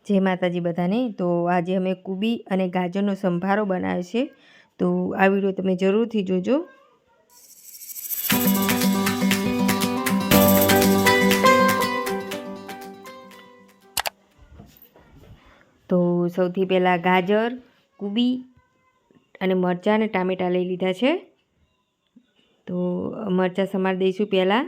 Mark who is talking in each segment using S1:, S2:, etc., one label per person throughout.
S1: જય માતાજી બધાને। તો આજે અમે કુબી અને ગાજરનો સંભારો બનાવ્યો છે, તો આ વિડીયો તમે જરૂરથી જોજો। તો સૌથી પહેલાં ગાજર, કુબી અને મરચાં અને ટામેટાં લઈ લીધા છે। તો મરચાં સમારી દઈશું પહેલાં,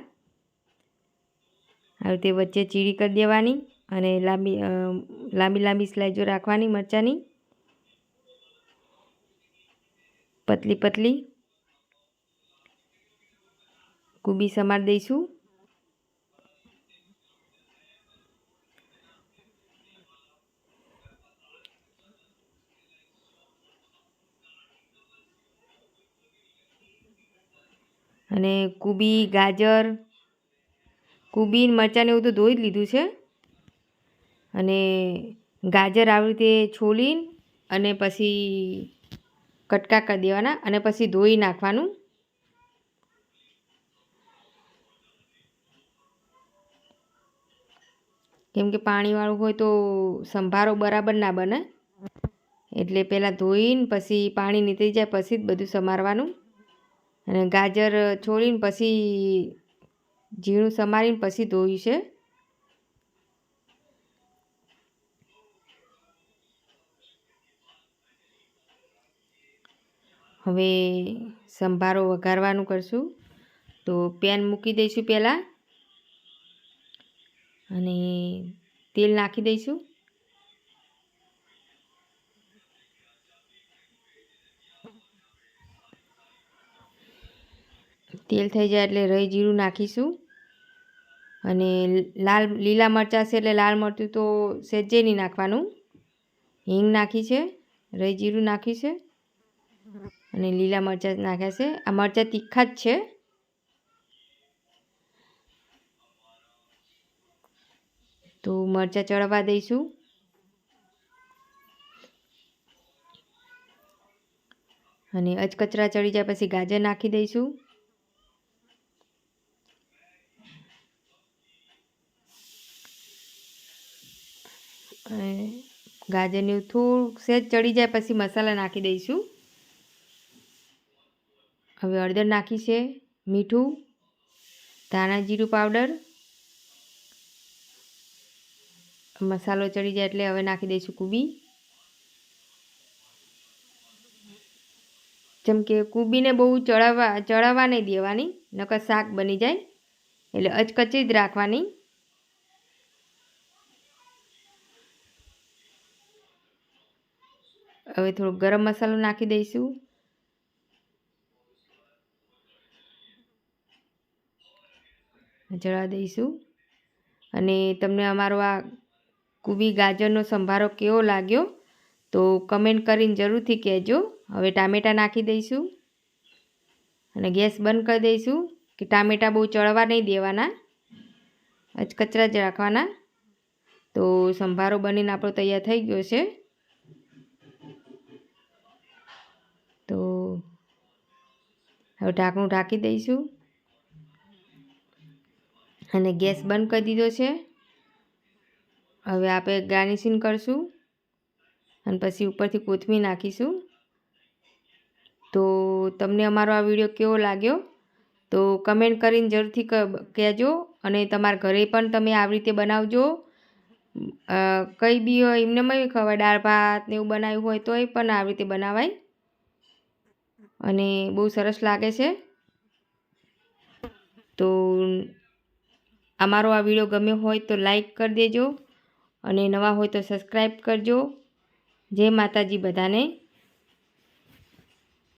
S1: આવી રીતે વચ્ચે ચીરી કરી દેવાની અને લાંબી લાંબી સ્લાઇસો રાખવાની મરચાંની, પતલી પતલી। કુબી સમારી દઈશું, અને કુબી ગાજર કુબી મરચાંને એવું તો ધોઈ જ લીધું છે। અને ગાજર આવી રીતે છોલીને અને પછી કટકા કરી દેવાના અને પછી ધોઈ નાખવાનું। કેમ કે પાણીવાળું હોય તો સંભારો બરાબર ના બને, એટલે પહેલાં ધોઈને પછી પાણી નીકળી જાય પછી જ બધું સમારવાનું। અને ગાજર છોડીને પછી ઝીણું સમારીને પછી ધોયું છે। હવે સંભારો વઘારવાનું કરશું। તો પેન મૂકી દઈશું પહેલાં અને તેલ નાખી દઈશું। તેલ થઈ જાય એટલે રાઈ જીરું નાખીશું। અને લીલા મરચાં છે એટલે લાલ મરચું તો સહેજે નહીં નાખવાનું। હિંગ નાખી છે, રાઈ જીરું નાખ્યું છે અને લીલા મરચાં નાખ્યા છે। આ મરચાં તીખા જ છે। તો મરચાં ચડવા દઈશું અને અચકચરા ચડી જાય પછી ગાજર નાખી દઈશું। ગાજરને થોડું સહેજ ચડી જાય પછી મસાલા નાખી દઈશું। હવે હળદર નાખી છે, મીઠું, ધાણા જીરું પાવડર, મસાલો ચડી જાય એટલે હવે નાખી દઈશું કુબી। જેમ કે કુબીને બહુ ચડાવવા નહીં દેવાની, નકર શાક બની જાય, એટલે અચકચરી જ રાખવાની। હવે થોડો ગરમ મસાલો નાખી દઈશું, ચડા દઈશું। અને તમને અમારો આ કુબી ગાજરનો સંભારો કેવો લાગ્યો તો કમેન્ટ કરીને જરૂરથી કહેજો। હવે ટામેટાં નાખી દઈશું અને ગેસ બંધ કરી દઈશું કે ટામેટાં બહુ ચડવા નહીં દેવાના, અચકચરા જ રાખવાના। તો સંભારો બનીને આપણો તૈયાર થઈ ગયો છે। તો હવે ઢાંકણું ઢાંકી દઈશું અને ગેસ બંધ કરી દીધો છે। હવે આપણે ગાર્નિશિંગ કરશું અને પછી ઉપરથી કોથમીર નાખીશું। તો તમને અમારો આ વિડીયો કેવો લાગ્યો તો કમેન્ટ કરીને જરૂરથી કહેજો। અને તમારા ઘરે પણ તમે આવી રીતે બનાવજો। કંઈ બી હોય એમને મય ખવાય, દાળ ભાત ને એવું બનાવ્યું હોય તોય પણ આવી રીતે બનાવાય અને બહુ સરસ લાગે છે। તો અમારો આ વિડીયો ગમ્યો હોય તો લાઈક કરી દેજો અને નવા હોય તો સબસ્ક્રાઈબ કરજો। જય માતાજી બધાને।